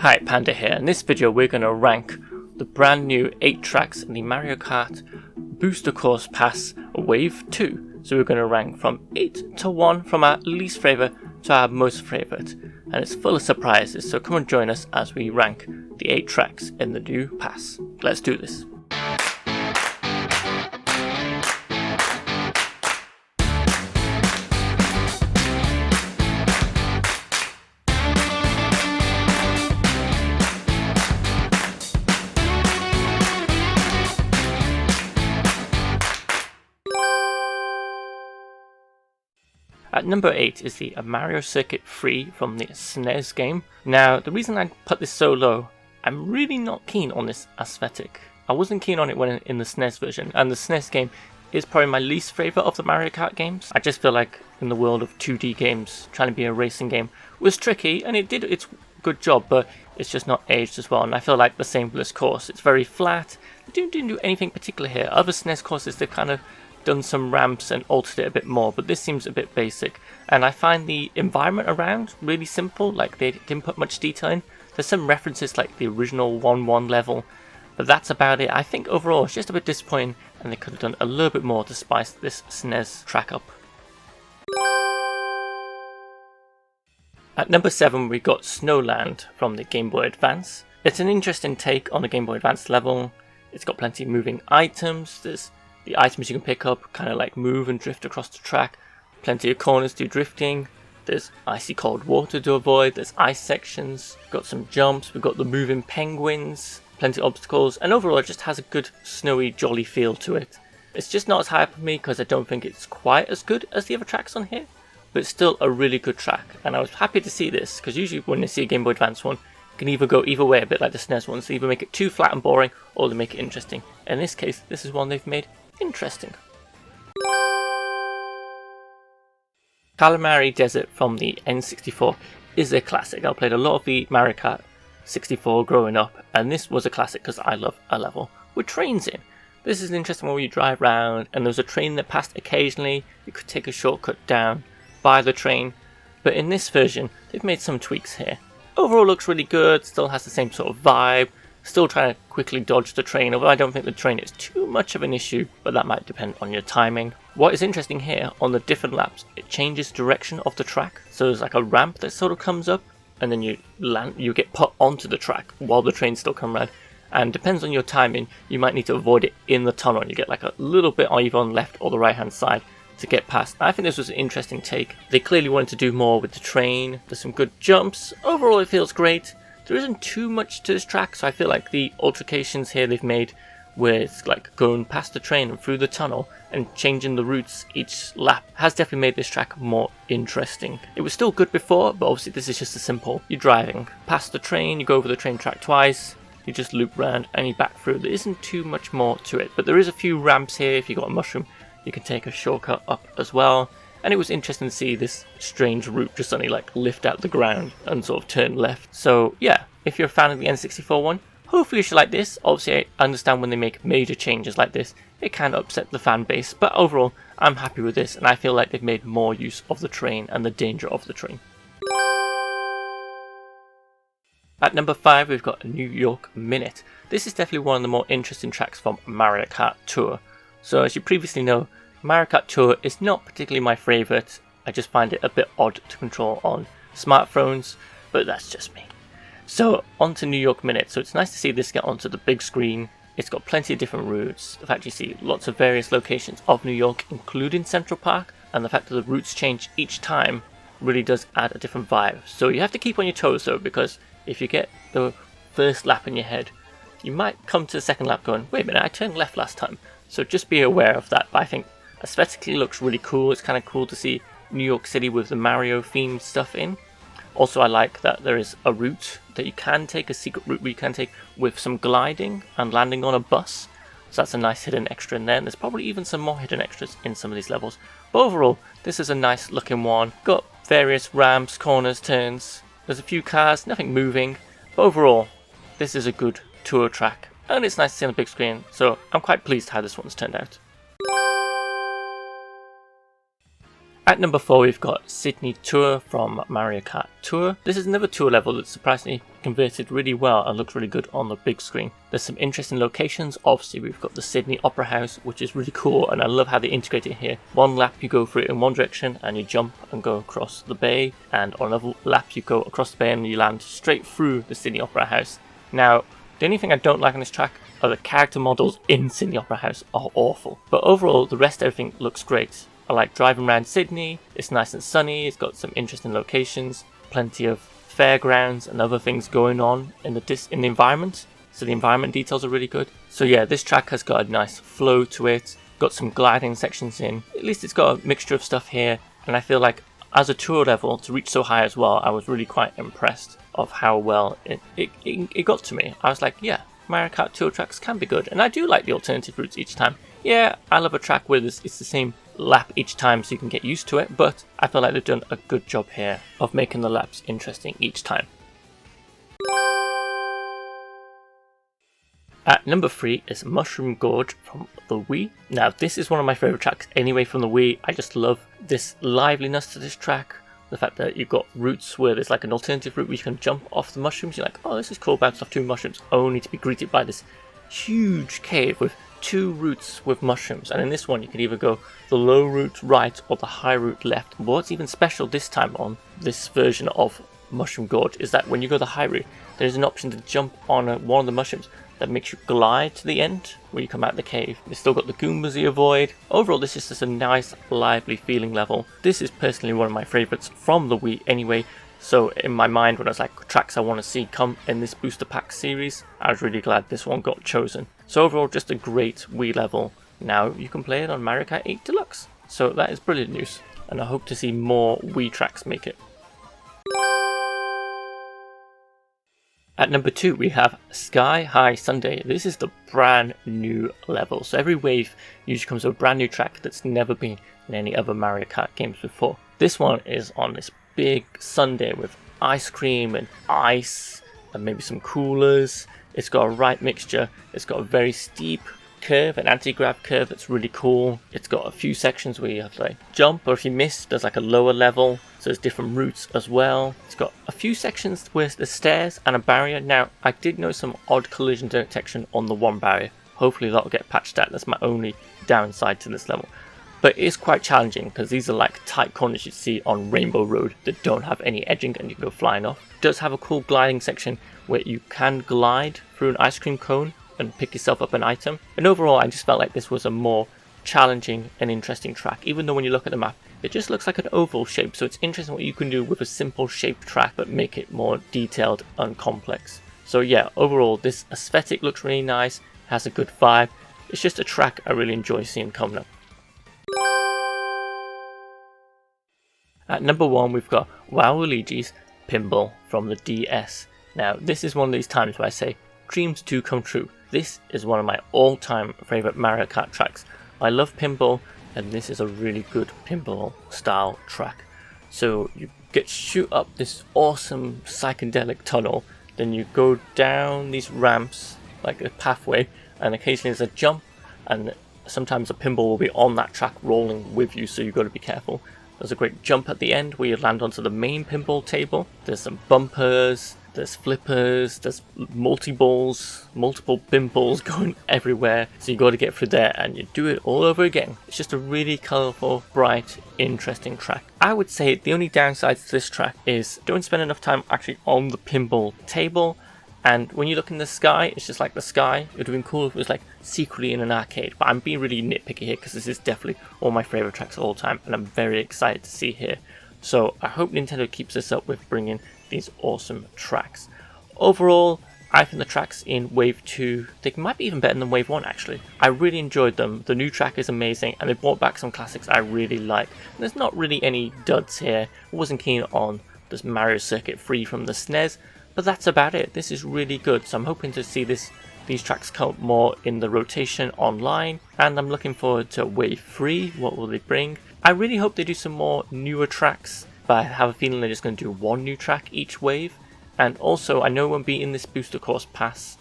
Hi, Panda here. In this video we're going to rank the brand new 8 tracks in the Mario Kart Booster Course Pass Wave 2. So we're going to rank from 8 to 1, from our least favourite to our most favourite. And it's full of surprises, so come and join us as we rank the 8 tracks in the new pass. Let's do this. At number 8 is the Mario Circuit 3 from the SNES game. Now, the reason I put this so low, I'm really not keen on this aesthetic. I wasn't keen on it when in the SNES version, and the SNES game is probably my least favourite of the Mario Kart games. I just feel like in the world of 2D games, trying to be a racing game was tricky, and it did its good job, but it's just not aged as well, and I feel like the same with this course. It's very flat. They didn't do anything particular here. Other SNES courses, they've kind of done some ramps and altered it a bit more, but this seems a bit basic, and I find the environment around really simple. Like, they didn't put much detail in. There's some references like the original 1-1 level, but that's about it. I think overall it's just a bit disappointing, and they could have done a little bit more to spice this SNES track up. At number 7 we got Snowland from the Game Boy Advance. It's an interesting take on the Game Boy Advance level. It's got plenty of moving items. There's the items you can pick up, kind of like move and drift across the track. Plenty of corners to do drifting. There's icy cold water to avoid. There's ice sections. We've got some jumps. We've got the moving penguins. Plenty of obstacles. And overall it just has a good snowy jolly feel to it. It's just not as high up for me because I don't think it's quite as good as the other tracks on here. But it's still a really good track. And I was happy to see this because usually when you see a Game Boy Advance one, it can either go either way, a bit like the SNES ones. So either make it too flat and boring, or they make it interesting. In this case, this is one they've made interesting. Calamari Desert from the N64 is a classic. I played a lot of the Mario Kart 64 growing up, and this was a classic because I love a level with trains in. This is an interesting one where you drive around, and there was a train that passed occasionally. You could take a shortcut down by the train, but in this version they've made some tweaks here. Overall looks really good, still has the same sort of vibe. Still trying to quickly dodge the train, although I don't think the train is too much of an issue, but that might depend on your timing. What is interesting here, on the different laps, it changes direction of the track. So there's like a ramp that sort of comes up, and then you get put onto the track while the trains still come around. And depends on your timing, you might need to avoid it in the tunnel, and you get like a little bit either on the left or the right hand side to get past. I think this was an interesting take. They clearly wanted to do more with the train. There's some good jumps. Overall it feels great. There isn't too much to this track, so I feel like the altercations here they've made where it's like going past the train and through the tunnel and changing the routes each lap has definitely made this track more interesting. It was still good before, but obviously this is just a simple, you're driving past the train, you go over the train track twice, you just loop around and you back through. There isn't too much more to it, but there is a few ramps here. If you got a mushroom, you can take a shortcut up as well. And it was interesting to see this strange route just suddenly like lift out the ground and sort of turn left. So yeah, if you're a fan of the N64 one, hopefully you should like this. Obviously I understand when they make major changes like this, it can upset the fan base. But overall, I'm happy with this, and I feel like they've made more use of the train and the danger of the train. At number 5 we've got New York Minute. This is definitely one of the more interesting tracks from Mario Kart Tour. So as you previously know, Mario Kart Tour is not particularly my favourite. I just find it a bit odd to control on smartphones, but that's just me. So on to New York Minute. So it's nice to see this get onto the big screen. It's got plenty of different routes. The fact you see lots of various locations of New York, including Central Park, and the fact that the routes change each time really does add a different vibe. So you have to keep on your toes though, because if you get the first lap in your head, you might come to the second lap going, wait a minute, I turned left last time. So just be aware of that. But I think aesthetically looks really cool. It's kind of cool to see New York City with the Mario themed stuff in. Also, I like that there is a route that you can take, a secret route where you can take with some gliding and landing on a bus. So that's a nice hidden extra in there. And there's probably even some more hidden extras in some of these levels. But overall, this is a nice looking one. Got various ramps, corners, turns. There's a few cars, nothing moving. But overall, this is a good tour track. And it's nice to see on the big screen. So I'm quite pleased how this one's turned out. At number 4 we've got Sydney Tour from Mario Kart Tour. This is another tour level that's surprisingly converted really well and looks really good on the big screen. There's some interesting locations. Obviously we've got the Sydney Opera House, which is really cool, and I love how they integrate it here. One lap you go through it in one direction and you jump and go across the bay, and on another lap you go across the bay and you land straight through the Sydney Opera House. Now the only thing I don't like on this track are the character models in Sydney Opera House are awful, but overall the rest of everything looks great. I like driving around Sydney. It's nice and sunny, it's got some interesting locations, plenty of fairgrounds and other things going on in the environment, so the environment details are really good. So yeah, this track has got a nice flow to it, got some gliding sections in. At least it's got a mixture of stuff here, and I feel like as a tour level to reach so high as well, I was really quite impressed of how well it got to me. I was like, yeah, Mario Kart Tour tracks can be good, and I do like the alternative routes each time. Yeah, I love a track where it's the same lap each time so you can get used to it, but I feel like they've done a good job here of making the laps interesting each time. At number 3 is Mushroom Gorge from the Wii. Now this is one of my favourite tracks anyway from the Wii. I just love this liveliness to this track. The fact that you've got routes where there's like an alternative route where you can jump off the mushrooms. You're like, oh, this is cool, bounce off 2 mushrooms, only to be greeted by this huge cave with 2 routes with mushrooms. And in this one you can either go the low route right or the high route left. But what's even special this time on this version of Mushroom Gorge is that when you go the high route, there's an option to jump on one of the mushrooms that makes you glide to the end where you come out of the cave. It's still got the Goombas you avoid. Overall this is just a nice lively feeling level. This is personally one of my favourites from the Wii anyway. So in my mind, when I was like tracks I want to see come in this booster pack series, I was really glad this one got chosen. So overall just a great Wii level. Now you can play it on Mario Kart 8 Deluxe. So that is brilliant news, and I hope to see more Wii tracks make it. At number 2 we have Sky High Sunday. This is the brand new level. So every wave usually comes with a brand new track that's never been in any other Mario Kart games before. This one is on this big sundae with ice cream and ice and maybe some coolers. It's got a right mixture. It's got a very steep curve, an anti-grav curve that's really cool. It's got a few sections where you have to like jump, or if you miss there's like a lower level, so there's different routes as well. It's got a few sections where there's stairs and a barrier. Now I did notice some odd collision detection on the one barrier. Hopefully that'll get patched out. That's my only downside to this level. But it is quite challenging because these are like tight corners you see on Rainbow Road that don't have any edging and you can go flying off. It does have a cool gliding section where you can glide through an ice cream cone and pick yourself up an item. And overall I just felt like this was a more challenging and interesting track, even though when you look at the map it just looks like an oval shape. So it's interesting what you can do with a simple shaped track but make it more detailed and complex. So yeah, overall this aesthetic looks really nice, has a good vibe. It's just a track I really enjoy seeing coming up. At number 1 we've got Waluigi's Pinball from the DS. Now this is one of these times where I say dreams do come true. This is one of my all-time favourite Mario Kart tracks. I love pinball and this is a really good pinball style track. So you shoot up this awesome psychedelic tunnel, then you go down these ramps like a pathway, and occasionally there's a jump, and sometimes a pinball will be on that track rolling with you, so you've got to be careful. There's a great jump at the end where you land onto the main pinball table. There's some bumpers, there's flippers, there's multiple pinballs going everywhere. So you got to get through there and you do it all over again. It's just a really colourful, bright, interesting track. I would say the only downside to this track is don't spend enough time actually on the pinball table. And when you look in the sky, it's just like the sky. It would have been cool if it was like secretly in an arcade. But I'm being really nitpicky here because this is definitely all my favourite tracks of all time. And I'm very excited to see here. So I hope Nintendo keeps this up with bringing these awesome tracks. Overall, I think the tracks in Wave 2, they might be even better than Wave 1 actually. I really enjoyed them. The new track is amazing and they brought back some classics I really like. And there's not really any duds here. I wasn't keen on this Mario Circuit 3 from the SNES. But that's about it. This is really good, so I'm hoping to see these tracks come more in the rotation online, and I'm looking forward to Wave 3. What will they bring? I really hope they do some more newer tracks, but I have a feeling they're just going to do one new track each wave. And also, I know it won't be in this Booster Course Pass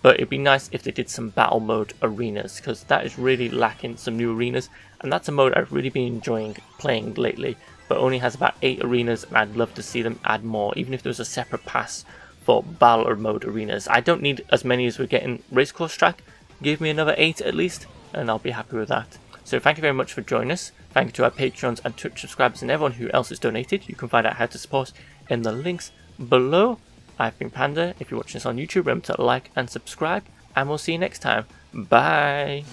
but it'd be nice if they did some battle mode arenas, because that is really lacking some new arenas, and that's a mode I've really been enjoying playing lately, but only has about 8 arenas, and I'd love to see them add more, even if there was a separate pass for battle mode arenas. I don't need as many as we're getting Racecourse Track. Give me another 8 at least, and I'll be happy with that. So thank you very much for joining us. Thank you to our Patreons and Twitch subscribers and everyone who else has donated. You can find out how to support in the links below. I've been Panda. If you're watching this on YouTube, remember to like and subscribe, and we'll see you next time. Bye!